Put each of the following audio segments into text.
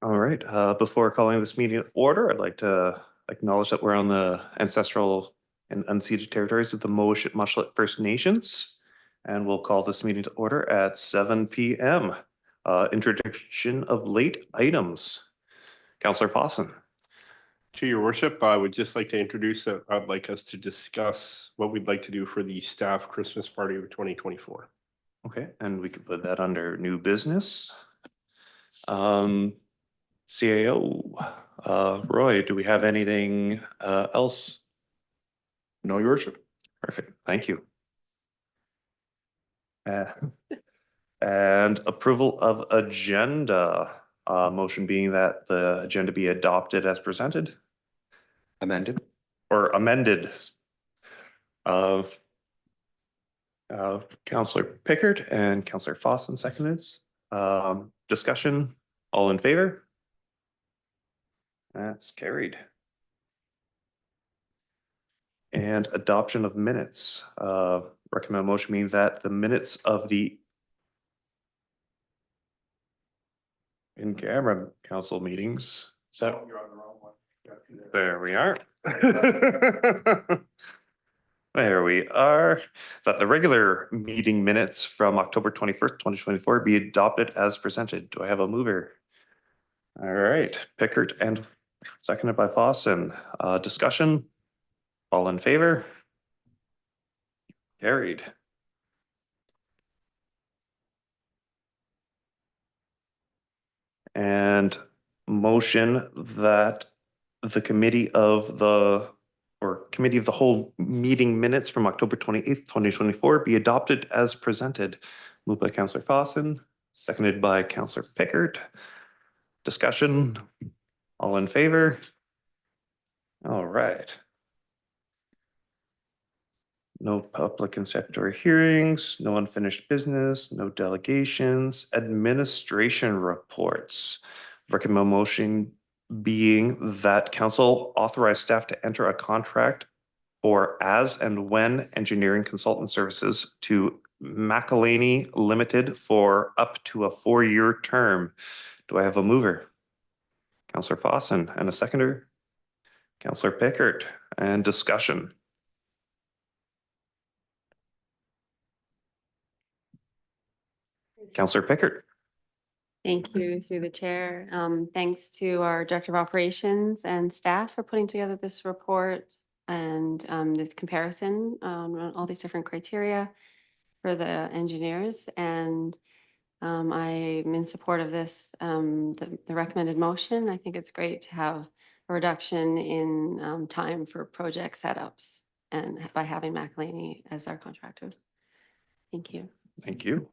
All right, before calling this meeting to order, I'd like to acknowledge that we're on the ancestral and unceded territories of the Mushlet First Nations. And we'll call this meeting to order at 7 p.m. Introduction of late items. Councillor Fosson. To your worship, I would just like to introduce that I'd like us to discuss what we'd like to do for the staff Christmas party of 2024. Okay, and we could put that under new business. CAO, Roy, do we have anything else? No, your worship. Perfect, thank you. And approval of agenda, motion being that the agenda be adopted as presented Amended. or amended. Of Councillor Pickard and Councillor Fosson seconded. Discussion, all in favor? That's carried. And adoption of minutes. Recommend motion means that the minutes of the in-camera council meetings. So you're on the wrong one. there we are. There we are. That the regular meeting minutes from October 21st, 2024 be adopted as presented. Do I have a mover? All right, Pickard and seconded by Fosson. Discussion? All in favor? Carried. And motion that the committee of the whole meeting minutes from October 28th, 2024 be adopted as presented. Moved by Councillor Fosson, seconded by Councillor Pickard. Discussion, all in favor? All right. No public and statutory hearings, no unfinished business, no delegations, administration reports. Recommend motion being that council authorize staff to enter a contract for as and when engineering consultant services to McElhaney Limited for up to a 4-year term. Do I have a mover? Councillor Fosson, and a seconder? Councillor Pickard, and discussion. Councillor Pickard. Thank you through the chair. Thanks to our Director of Operations and staff for putting together this report and this comparison on all these different criteria for the engineers. And I'm in support of this, the recommended motion. I think it's great to have a reduction in time for project setups and by having McElhaney as our contractors. Thank you. Thank you.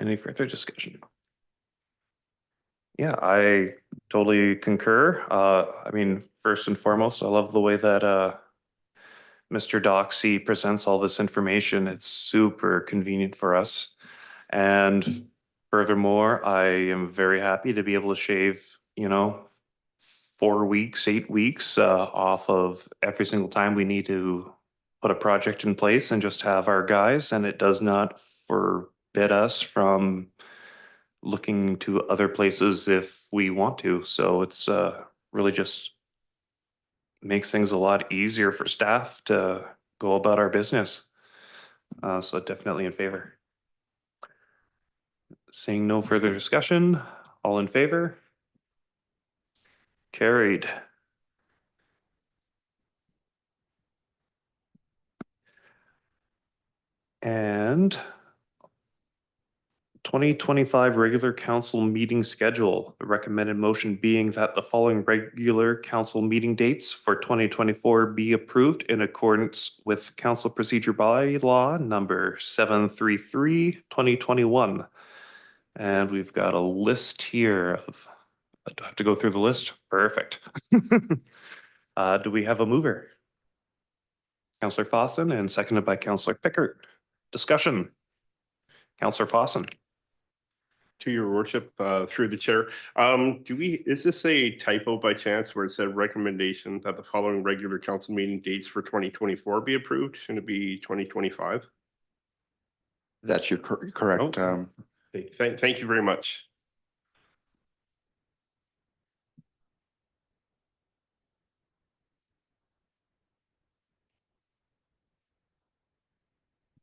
Any further discussion? Yeah, I totally concur. I mean, first and foremost, I love the way that Mr. Doxy presents all this information. It's super convenient for us. And furthermore, I am very happy to be able to shave, 4 weeks, 8 weeks off of every single time we need to put a project in place and just have our guys, and it does not forbid us from looking to other places if we want to. So it's really just makes things a lot easier for staff to go about our business. So definitely in favor. Seeing no further discussion, all in favor? Carried. And 2025 regular council meeting schedule. The recommended motion being that the following regular council meeting dates for 2024 be approved in accordance with council procedure bylaw number 733/2021. And we've got a list here of, do I have to go through the list? Perfect. Do we have a mover? Councillor Fosson, and seconded by Councillor Pickard. Discussion. Councillor Fosson. To your worship, through the chair, is this a typo by chance where it said recommendation that the following regular council meeting dates for 2024 be approved? Shouldn't it be 2025? That's your correct. Thank you very much.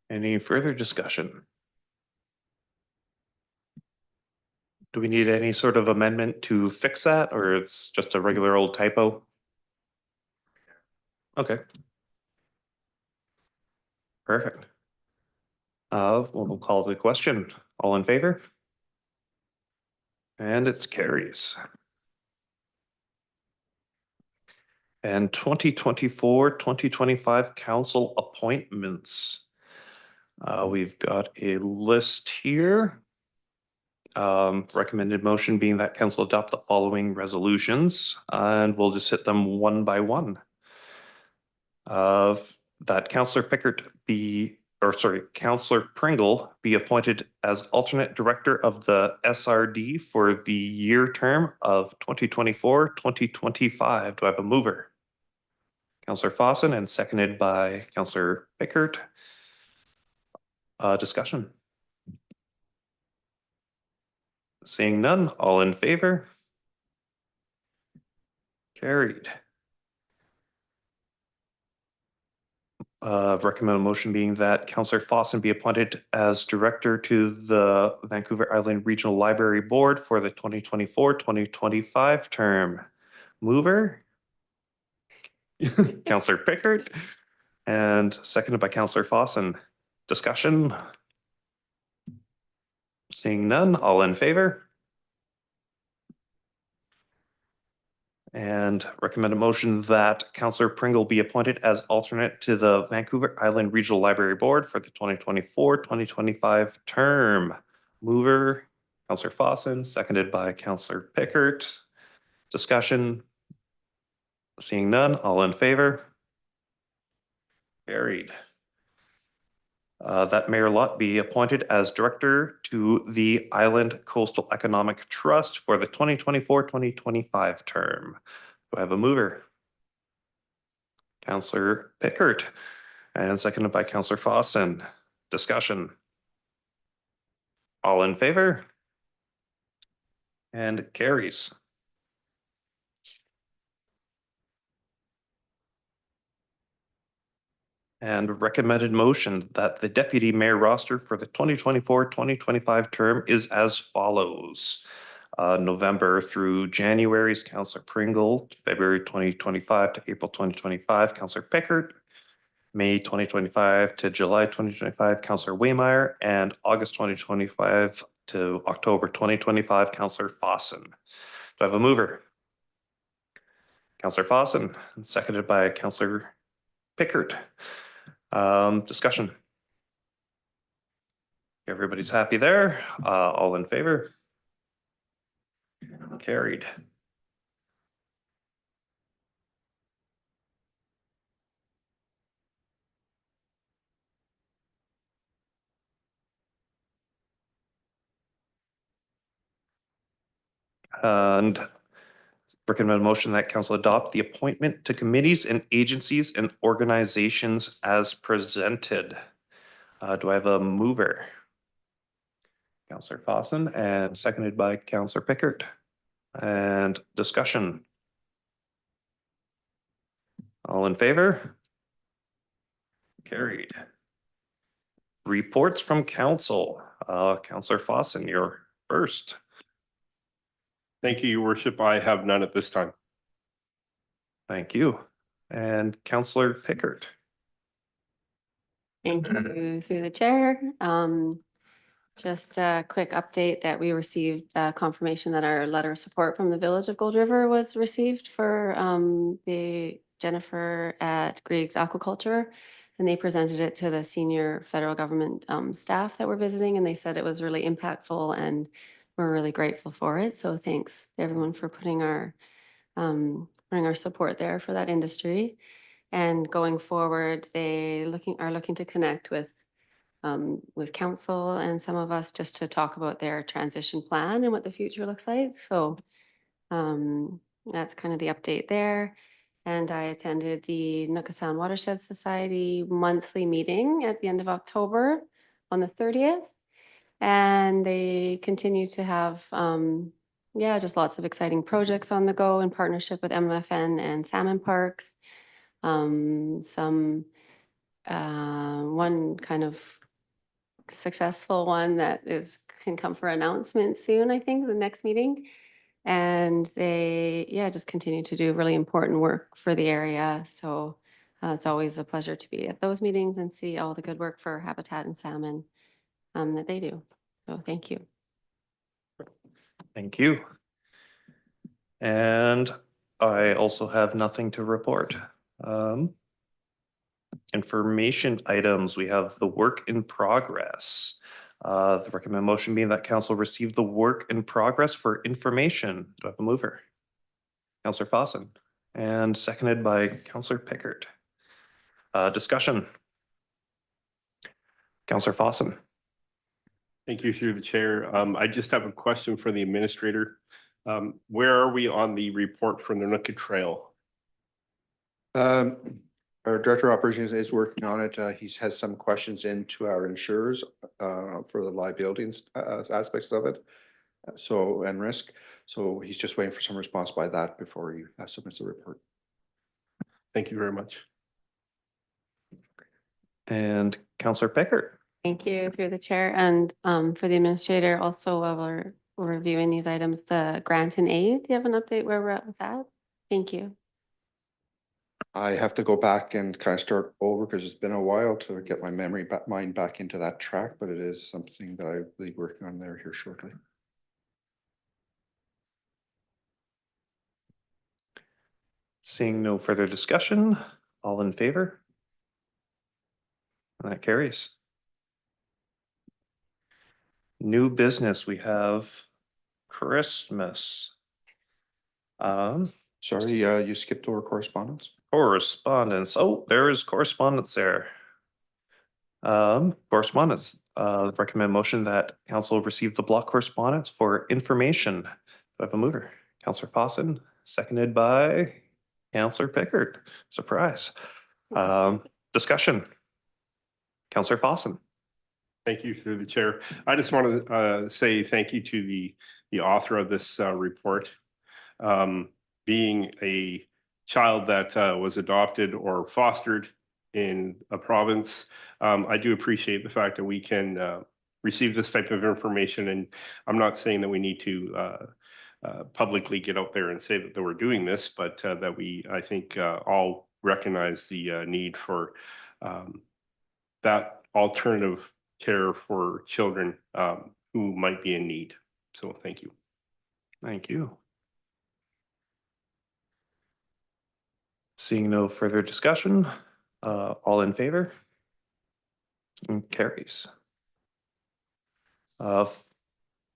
Any further discussion? Do we need any sort of amendment to fix that, or it's just a regular old typo? Okay. Perfect. We'll call the question. All in favor? And it's carries. And 2024-2025 council appointments. We've got a list here. Recommended motion being that council adopt the following resolutions, and we'll just hit them one by one. That Councillor Pickert Councillor Pringle be appointed as alternate director of the SRD for the year term of 2024-2025. Do I have a mover? Councillor Fossen, and seconded by Councillor Pickert. Discussion. Seeing none, all in favor? Carried. Recommend a motion being that Councillor Fossen be appointed as director to the Vancouver Island Regional Library Board for the 2024-2025 term. Mover? Councillor Pickert, and seconded by Councillor Fossen. Discussion? Seeing none, all in favor? And recommend a motion that Councillor Pringle be appointed as alternate to the Vancouver Island Regional Library Board for the 2024-2025 term. Mover, Councillor Fossen, seconded by Councillor Pickert. Discussion? Seeing none, all in favor? Carried. That Mayor Lott be appointed as director to the Island Coastal Economic Trust for the 2024-2025 term. Do I have a mover? Councillor Pickert, and seconded by Councillor Fossen. Discussion? All in favor? And it carries. And recommended motion that the deputy mayor roster for the 2024-2025 term is as follows. November through January is Councillor Pringle, February 2025 to April 2025, Councillor Pickert, May 2025 to July 2025, Councillor Waymeyer, and August 2025 to October 2025, Councillor Fossen. Do I have a mover? Councillor Fossen, and seconded by Councillor Pickert. Discussion. Everybody's happy there. All in favor? Carried. And recommend a motion that council adopt the appointment to committees and agencies and organizations as presented. Do I have a mover? Councillor Fossen, and seconded by Councillor Pickert. And discussion. All in favor? Carried. Reports from council. Councillor Fossen, you're first. Thank you, Your Worship. I have none at this time. Thank you. And Councillor Pickert. Thank you through the chair. Just a quick update that we received confirmation that our letter of support from the Village of Gold River was received for the Jennifer at Griggs Aquaculture. And they presented it to the senior federal government staff that were visiting, and they said it was really impactful, and we're really grateful for it. So thanks to everyone for putting our support there for that industry. And going forward, they are looking to connect with council and some of us just to talk about their transition plan and what the future looks like. So that's kind of the update there. And I attended the Nukasahn Watershed Society monthly meeting at the end of October on the 30th. And they continue to have, just lots of exciting projects on the go in partnership with MFN and Salmon Parks. Some one kind of successful one that can come for announcement soon, I think, the next meeting. And they, yeah, just continue to do really important work for the area. So it's always a pleasure to be at those meetings and see all the good work for Habitat and Salmon that they do. So thank you. Thank you. And I also have nothing to report. Information items, we have the work in progress. The recommended motion being that council receive the work in progress for information. Do I have a mover? Councillor Fossen, and seconded by Councillor Pickard. Discussion. Councillor Fossen. Thank you through the chair. I just have a question for the administrator. Where are we on the report from the Nootka Trail? Our Director of Operations is working on it. He has some questions into our insurers for the liability aspects of it. And risk. So he's just waiting for some response by that before he submits a report. Thank you very much. And Councillor Pickard. Thank you through the chair and for the administrator also while we're reviewing these items, the grant and aid. Do you have an update where we're at with that? Thank you. I have to go back and kind of start over because it's been a while to get my mind back into that track, but it is something that I will be working on there here shortly. Seeing no further discussion, all in favor? And that carries. New business, we have Christmas. Sorry, you skipped over correspondence. Correspondence. Oh, there is correspondence there. Correspondence. Recommend motion that council receive the block correspondence for information. Do I have a mover? Councillor Fossen, seconded by Councillor Pickard. Surprise. Discussion. Councillor Fossen. Thank you through the chair. I just want to say thank you to the author of this report. Being a child that was adopted or fostered in a province, I do appreciate the fact that we can receive this type of information. And I'm not saying that we need to publicly get out there and say that we're doing this, but that we, I think, all recognize the need for that alternative care for children who might be in need. So thank you. Thank you. Seeing no further discussion, all in favor? And carries.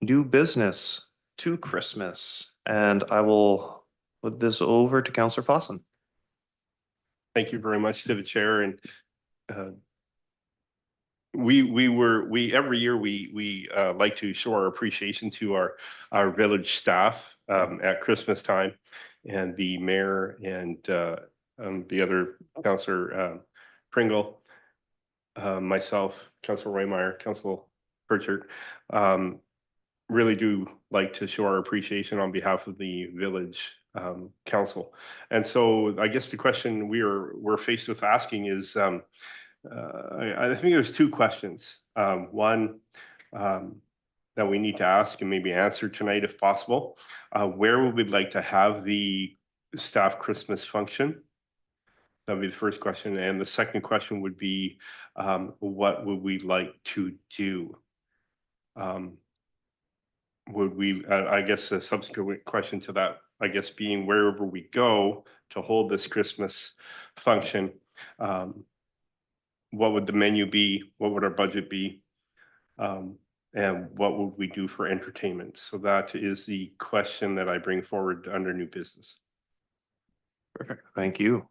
New business to Christmas, and I will put this over to Councillor Fossen. Thank you very much to the chair. And every year we like to show our appreciation to our village staff at Christmas time, and the mayor and the other Councillor Pringle, myself, Councillor Waymeyer, Councillor Pritchard, really do like to show our appreciation on behalf of the village council. And so I guess the question we're faced with asking is, I think there's two questions. One that we need to ask and maybe answer tonight if possible. Where would we like to have the staff Christmas function? That would be the first question. And the second question would be, what would we like to do? Would we, I guess a subsequent question to that, I guess, being wherever we go to hold this Christmas function, what would the menu be? What would our budget be? And what would we do for entertainment? So that is the question that I bring forward under new business. Perfect. Thank you.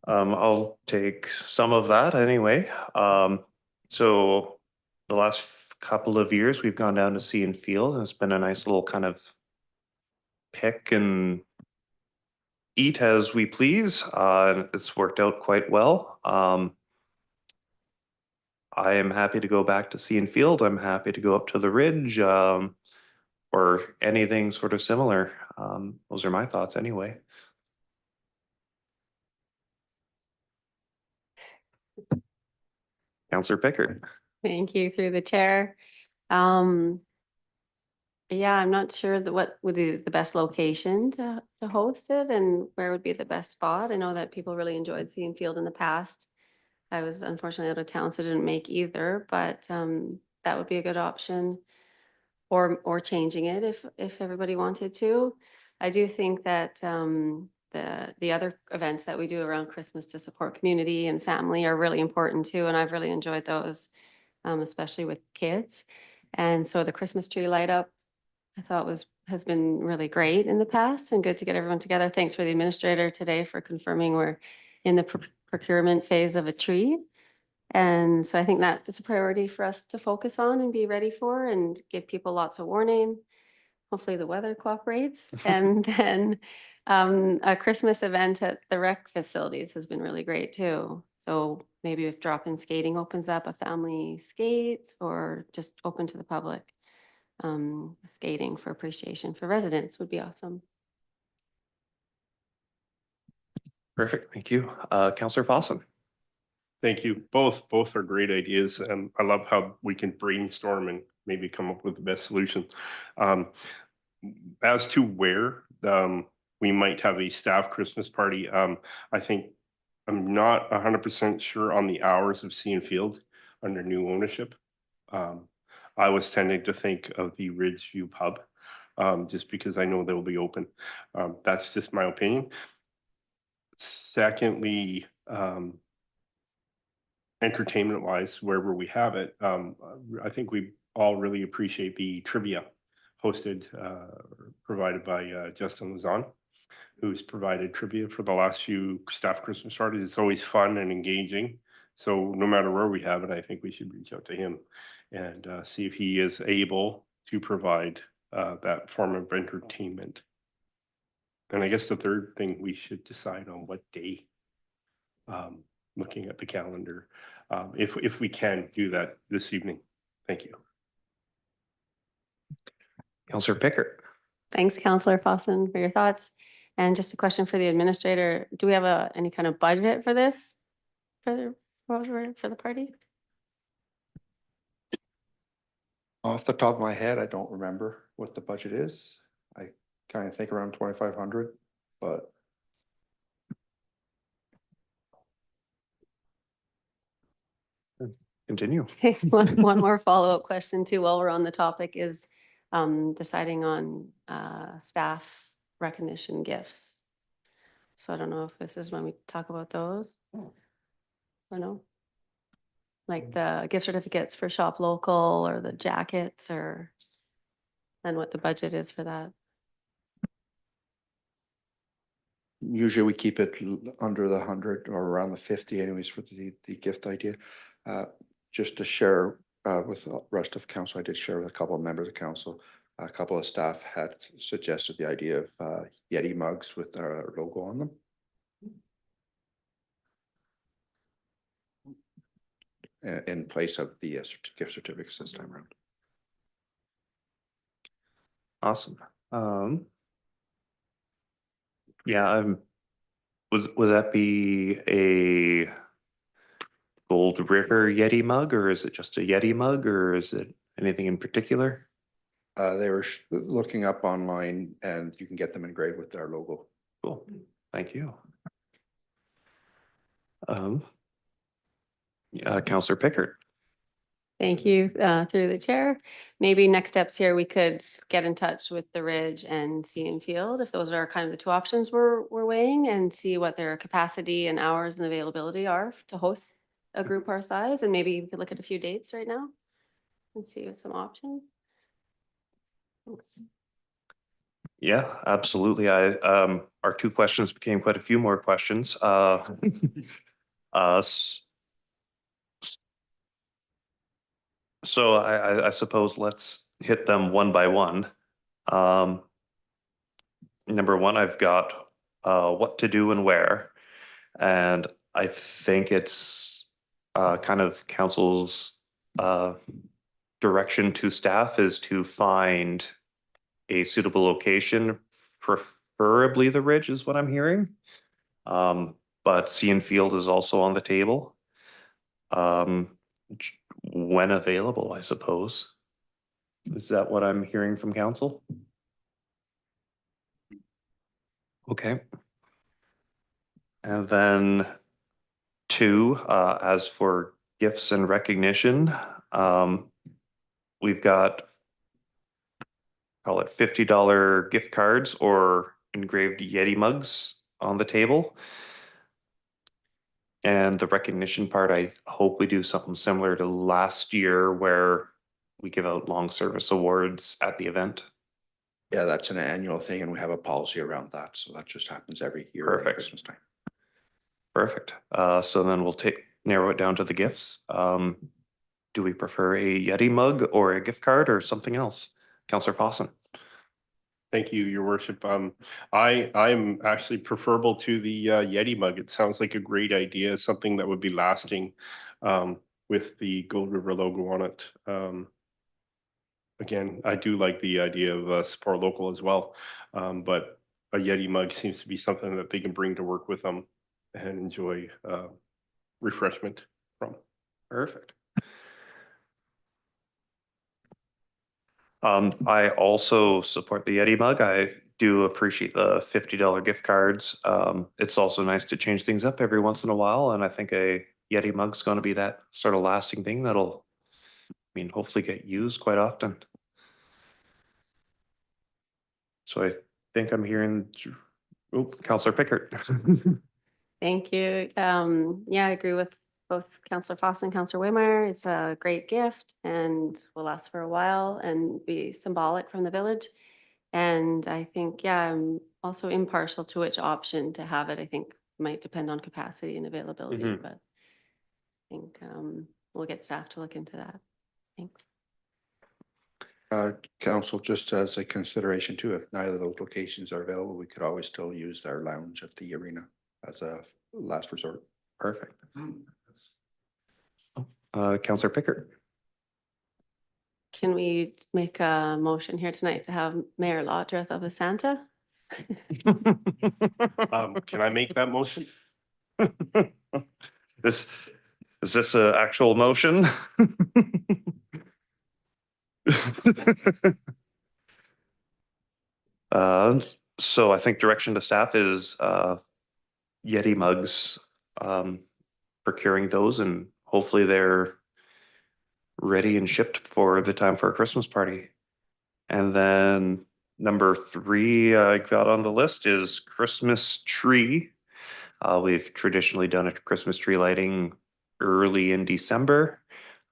I'll take some of that anyway. So the last couple of years we've gone down to Sea and Field, and it's been a nice little kind of pick and eat as we please. It's worked out quite well. I am happy to go back to Sea and Field. I'm happy to go up to the Ridge. or anything sort of similar. Those are my thoughts anyway. Counselor Pickard. Thank you through the chair. Yeah, I'm not sure what would be the best location to host it and where would be the best spot. I know that people really enjoyed seeing Field in the past. I was unfortunately out of town, so didn't make either, but that would be a good option. Or changing it if everybody wanted to. I do think that the other events that we do around Christmas to support community and family are really important too, and I've really enjoyed those, especially with kids. And so the Christmas tree light up, I thought has been really great in the past and good to get everyone together. Thanks for the administrator today for confirming we're in the procurement phase of a tree. And so I think that is a priority for us to focus on and be ready for and give people lots of warning. Hopefully the weather cooperates. And then a Christmas event at the rec facilities has been really great too. So maybe if drop-in skating opens up, a family skate or just open to the public, skating for appreciation for residents would be awesome. Perfect, thank you. Counselor Fossen. Thank you. Both are great ideas. I love how we can brainstorm and maybe come up with the best solution. As to where we might have a staff Christmas party, I think I'm not 100% sure on the hours of Sea and Field under new ownership. I was tending to think of the Ridgeview Pub, just because I know they'll be open. That's just my opinion. Secondly, entertainment wise, wherever we have it, I think we all really appreciate the trivia hosted, provided by Justin Lazan, who's provided trivia for the last few staff Christmas parties. It's always fun and engaging. So no matter where we have it, I think we should reach out to him and see if he is able to provide that form of entertainment. And I guess the third thing, we should decide on what day, looking at the calendar, if we can do that this evening. Thank you. Counselor Pickard. Thanks, Counselor Fossen, for your thoughts. And just a question for the administrator. Do we have any kind of budget for this, for the party? Off the top of my head, I don't remember what the budget is. I kind of think around 2,500, but Continue. Thanks. One more follow-up question too, while we're on the topic, is deciding on staff recognition gifts. So I don't know if this is when we talk about those or no? Like the gift certificates for Shop Local or the jackets, or and what the budget is for that. usually we keep it under the 100 or around the 50 anyways for the gift idea. Just to share with the rest of council, I did share with a couple of members of council. A couple of staff had suggested the idea of Yeti mugs with our logo on them. In place of the gift certificates this time around. Awesome. Yeah, would that be a Gold River Yeti mug, or is it just a Yeti mug, or is it anything in particular? They were looking up online and you can get them engraved with our logo. Cool, thank you. Counselor Pickard. Thank you, through the chair. Maybe next steps here, we could get in touch with the Ridge and Sea and Field, if those are kind of the two options we're weighing, and see what their capacity and hours and availability are to host a group our size. And maybe we could look at a few dates right now and see some options. Thanks. Yeah, absolutely. Our two questions became quite a few more questions. So I suppose let's hit them one by one. Number one, I've got what to do and where. And I think it's kind of council's direction to staff is to find a suitable location, preferably the Ridge is what I'm hearing. But Sea and Field is also on the table. When available, I suppose. Is that what I'm hearing from council? Okay. And then two, as for gifts and recognition, we've got call it $50 gift cards or engraved Yeti mugs on the table. And the recognition part, I hope we do something similar to last year where we give out long service awards at the event. Yeah, that's an annual thing and we have a policy around that. So that just happens every year around Perfect. Christmas time. Perfect. So then we'll narrow it down to the gifts. Do we prefer a Yeti mug or a gift card or something else? Councillor Fossin. Thank you, your worship. I'm actually preferable to the Yeti mug. It sounds like a great idea, something that would be lasting with the Gold River logo on it. Again, I do like the idea of support local as well, but a Yeti mug seems to be something that they can bring to work with them and enjoy refreshment from. Perfect. I also support the Yeti mug. I do appreciate the $50 gift cards. It's also nice to change things up every once in a while, and I think a Yeti mug's going to be that sort of lasting thing that'll, I mean, hopefully get used quite often. So I think I'm hearing, oh, Councillor Pickert. Thank you. Yeah, I agree with both Councillor Foss and Councillor Waymeyer. It's a great gift and will last for a while and be symbolic from the village. And I think, yeah, I'm also impartial to which option to have it. I think might depend on capacity and availability, Mhm. but I think we'll get staff to look into that. Thanks. Council, just as a consideration too, if neither of those locations are available, we could always still use our lounge at the arena as a last resort. Perfect. Councillor Pickert. Can we make a motion here tonight to have Mayor Law dress up as Santa? Can I make that motion? This, is this an actual motion? So I think direction to staff is Yeti mugs, procuring those and hopefully they're ready and shipped for the time for a Christmas party. And then number 3 I got on the list is Christmas tree. We've traditionally done a Christmas tree lighting early in December.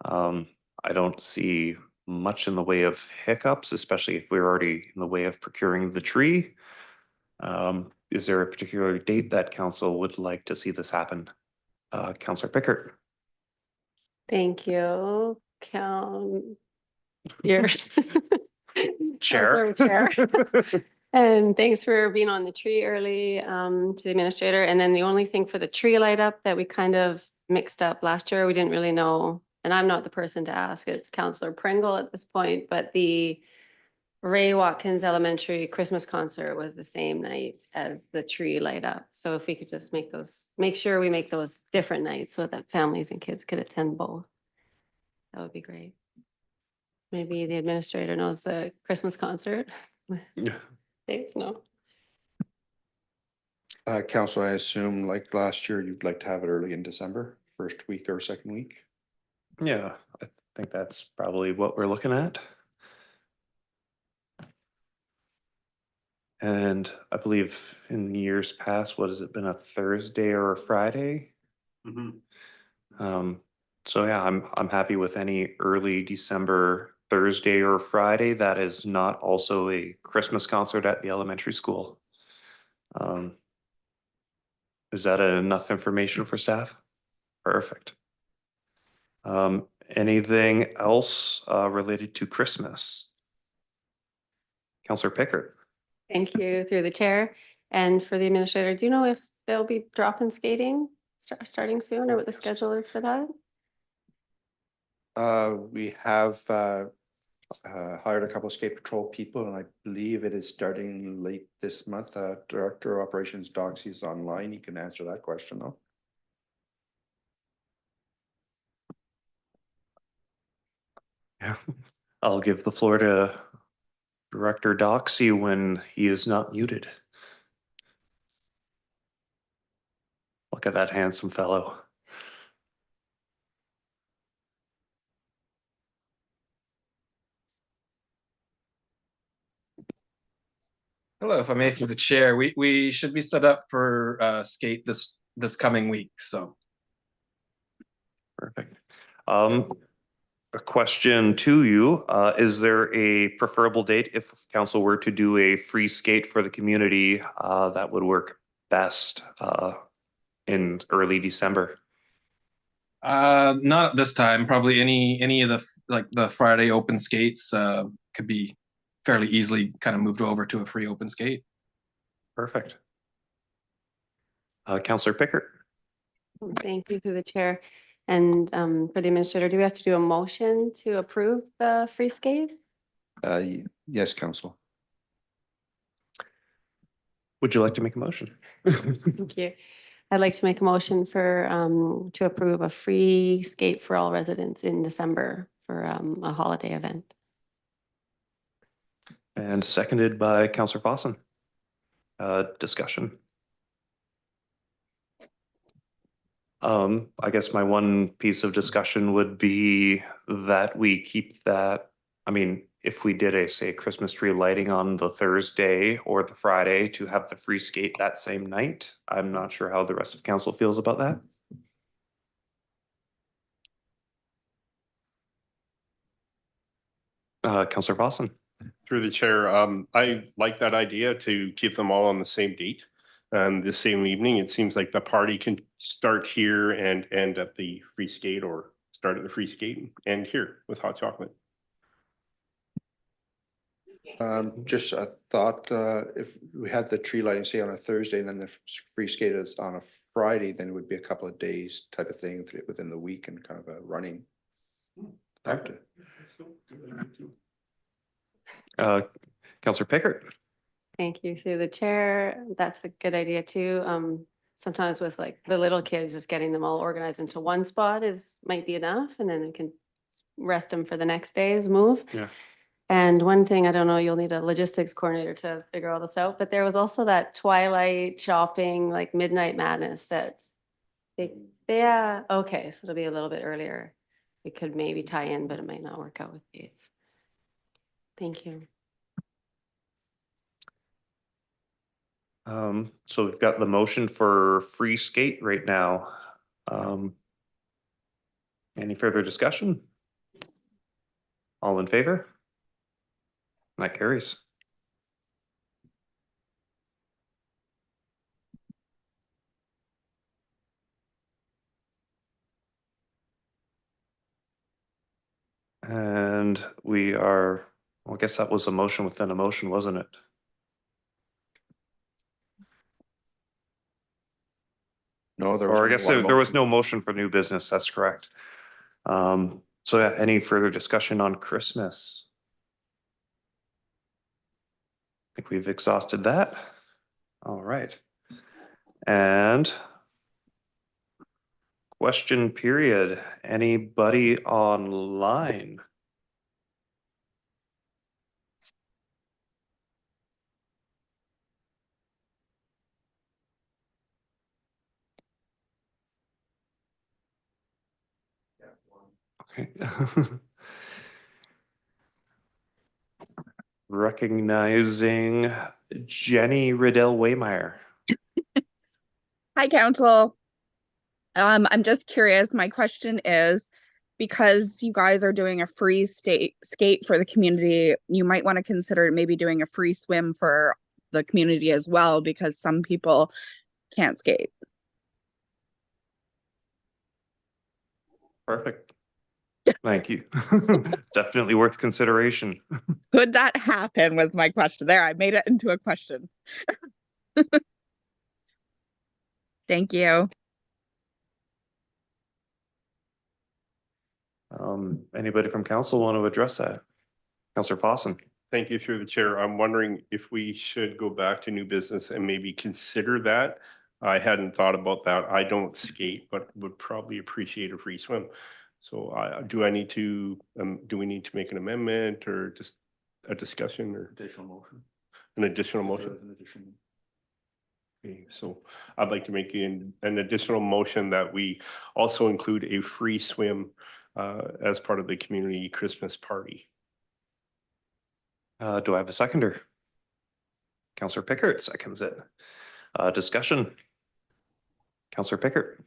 I don't see much in the way of hiccups, especially if we're already in the way of procuring the tree. Is there a particular date that council would like to see this happen? Councillor Pickert. Thank you. Your Chair. Chair. And thanks for being on the tree early to the administrator. And then the only thing for the tree light up that we kind of mixed up last year, we didn't really know, and I'm not the person to ask, it's Councillor Pringle at this point, but the Ray Watkins Elementary Christmas concert was the same night as the tree light up. So if we could just make sure we make those different nights so that families and kids could attend both. That would be great. Maybe the administrator knows the Christmas concert. Thanks, no. Council, I assume like last year, you'd like to have it early in December, first week or second week? Yeah, I think that's probably what we're looking at. And I believe in years past, what has it been, a Thursday or a Friday? So yeah, I'm happy with any early December Thursday or Friday that is not also a Christmas concert at the elementary school. Is that enough information for staff? Perfect. Anything else related to Christmas? Councillor Pickert. Thank you through the chair. And for the administrator, do you know if they'll be drop-in skating starting soon or what the schedule is for that? We have hired a couple of skate patrol people, and I believe it is starting late this month. Director of Operations Doxy is online. He can answer that question though. Yeah. I'll give the floor to Director Doxy when he is not muted. Look at that handsome fellow. Hello, if I may through the chair, we should be set up for skate this coming week, so. Perfect. A question to you, is there a preferable date if council were to do a free skate for the community, that would work best, in early December? Not at this time, probably any of the Friday open skates could be fairly easily kind of moved over to a free open skate. Perfect. Councillor Pickert. Thank you through the chair. And for the administrator, do we have to do a motion to approve the free skate? Yes, Council. Would you like to make a motion? Thank you. I'd like to make a motion for to approve a free skate for all residents in December for a holiday event. And seconded by Councillor Fossen. Discussion. I guess my one piece of discussion would be that we keep that, I mean, if we did a, say, Christmas tree lighting on the Thursday or the Friday to have the free skate that same night. I'm not sure how the rest of council feels about that. Councillor Fossen. Through the chair, I like that idea to keep them all on the same date. The same evening. It seems like the party can start here and end at the free skate, or start at the free skate and end here with hot chocolate. Just a thought, if we had the tree lighting, say on a Thursday, and then the free skate is on a Friday, then it would be a couple of days type of thing within the week and kind of a running. Councillor Pickert. Thank you through the chair. That's a good idea too. Sometimes with like the little kids, just getting them all organized into one spot might be enough, and then we can rest them for the next day's move. Yeah. And one thing, I don't know, you'll need a logistics coordinator to figure all this out, but there was also that twilight shopping, like midnight madness that yeah, okay, so it'll be a little bit earlier. We could maybe tie in, but it might not work out with dates. Thank you. So we've got the motion for free skate right now. Any further discussion? All in favor? That carries. And we are, well, I guess that was a motion within a motion, wasn't it? No, there was. Or I only guess one there was motion. no motion for new business, that's correct. So yeah, any further discussion on Christmas? I think we've exhausted that. All right. And question period, anybody online? Okay. Recognizing Jenny Riddell Waymeyer. Hi, council. I'm just curious. My question is, because you guys are doing a free skate for the community, you might want to consider maybe doing a free swim for the community as well, because some people can't skate. Perfect. Thank you. Definitely worth consideration. Could that happen was my question. There, I made it into a question. Thank you. Anybody from council want to address that? Counselor Fossin. Thank you through the chair. I'm wondering if we should go back to new business and maybe consider that. I hadn't thought about that. I don't skate, but would probably appreciate a free swim. So do we need to make an amendment or just a discussion or Additional motion. an additional motion? Okay, so I'd like to make an additional motion that we also include a free swim as part of the community Christmas party. Do I have a seconder? Counselor Pickard seconds it. Discussion. Counselor Pickard.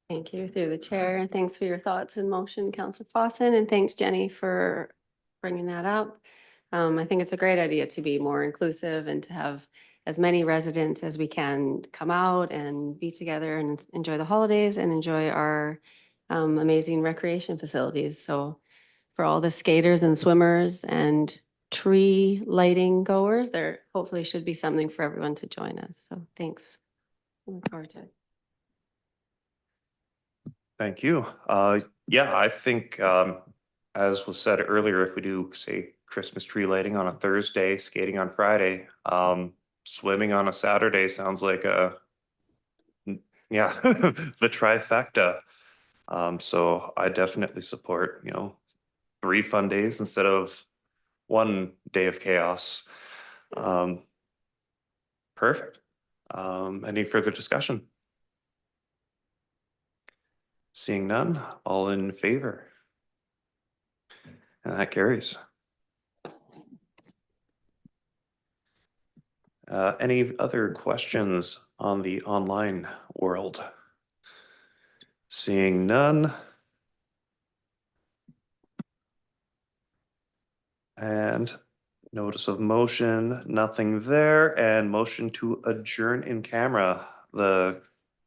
Thank you through the chair, and thanks for your thoughts and motion, Counselor Fossin, and thanks Jenny for bringing that up. I think it's a great idea to be more inclusive and to have as many residents as we can come out and be together and enjoy the holidays and enjoy our amazing recreation facilities. So for all the skaters and swimmers and tree lighting goers, there hopefully should be something for everyone to join us. So thanks. I look forward to it. Thank you. Yeah, I think, as was said earlier, if we do say Christmas tree lighting on a Thursday, skating on Friday, swimming on a Saturday sounds like yeah, the trifecta. So I definitely support, 3 fun days instead of 1 day of chaos. Perfect. Any further discussion? Seeing none, all in favor? And that carries. Any other questions on the online world? Seeing none. And notice of motion, nothing there, and motion to adjourn in camera. The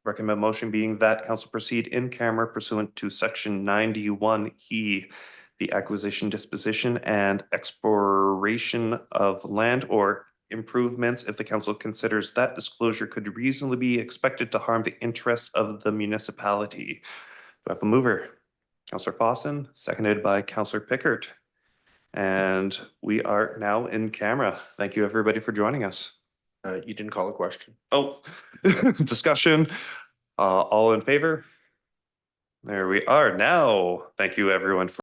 recommended motion being that council proceed in camera pursuant to section 91E, the acquisition, disposition, and exploration of land or improvements if the council considers that disclosure could reasonably be expected to harm the interests of the municipality. Do I have a mover? Councillor Fossin, seconded by Councillor Pickard. And we are now in camera. Thank you, everybody, for joining us. You didn't call a question. Oh, discussion. All in favor? There we are now. Thank you, everyone,